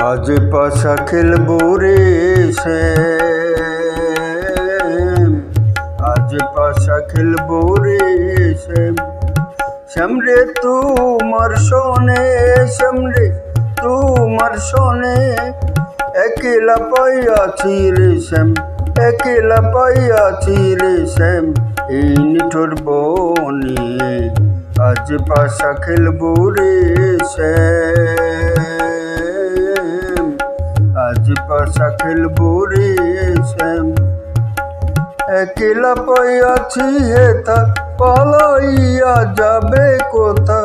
আজ পাশা খেলবো রে শ্যাম, আজ পাশা খেলবো রে শ্যাম। শ্যাম রে তোমার শোনে, শ্যাম রে তোমার শোনে, একলা পাইয়াছি রে শ্যাম, একলা পাইয়াছি রে শ্যাম। এই নিঠুর বনে আজ পাশা খেলবো রে শ্যাম, আজ পাশা খেলবো রে শ্যাম। একলা পাইয়াছি হেতা পালাইয়া যাবে কোথা,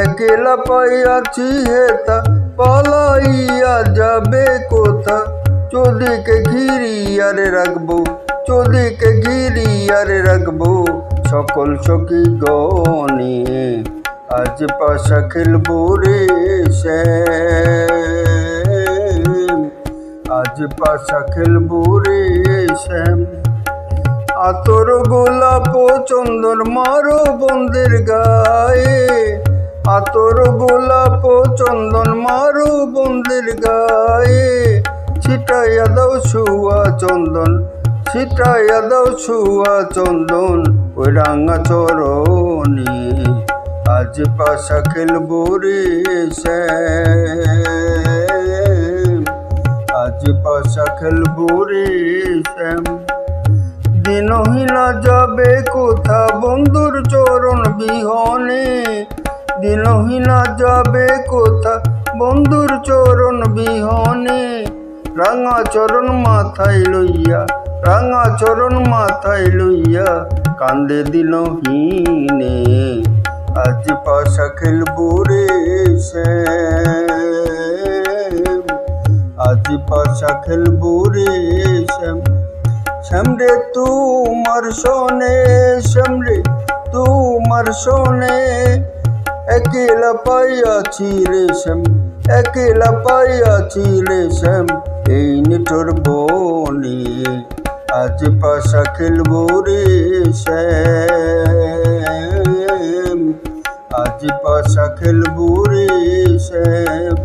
একলা পাইয়াছি হেতা পালাইয়া যাবে কোথা। চোদিকে ঘিরিয়ারে রাখবো, চোদিকে ঘিরিয়ারে রাখবো সকল সখী গণে। আজ পাশা খেলবো রে শ্যাম, আজ পাশা খেলবো রে শ্যাম। আতর গোলাপ চন্দন মারো বন্দের গায়ে, আতর গোলাপ চন্দন মারো বন্দের গায়ে। ছিটাইয়া দাও ছুয়া চন্দন, ছিটাইয়া দাও ছুয়া চন্দন ওই রাঙা চরণে। আজ পাশা খেলবো রে শ্যাম, আজ পাশা খেলবো রে শ্যাম। দিনহীনা যাবে কোথা বন্ধুর চরণ বিহনে, দিনহীনা যাবে কোথা বন্ধুর চরণ বিহনে। রাঙা চরণ মাথায় লইয়া, রাঙা চরণ মাথায় লইয়া কান্দে দিনহীনে। আজ পাশা খেলবো রে শ্যাম, আজ পাশা খেলবো রে শ্যাম। শ্যাম রে তোমার শোনে, শ্যাম রে তোমার শোনে, একলা পাইয়াছি রে শ্যাম, একলা পাইয়াছি রে শ্যাম। এই নিঠুর বনে আজ পাশা খেলবো রে শ্যাম, আজ পাশা খেলবো রে শ্যাম।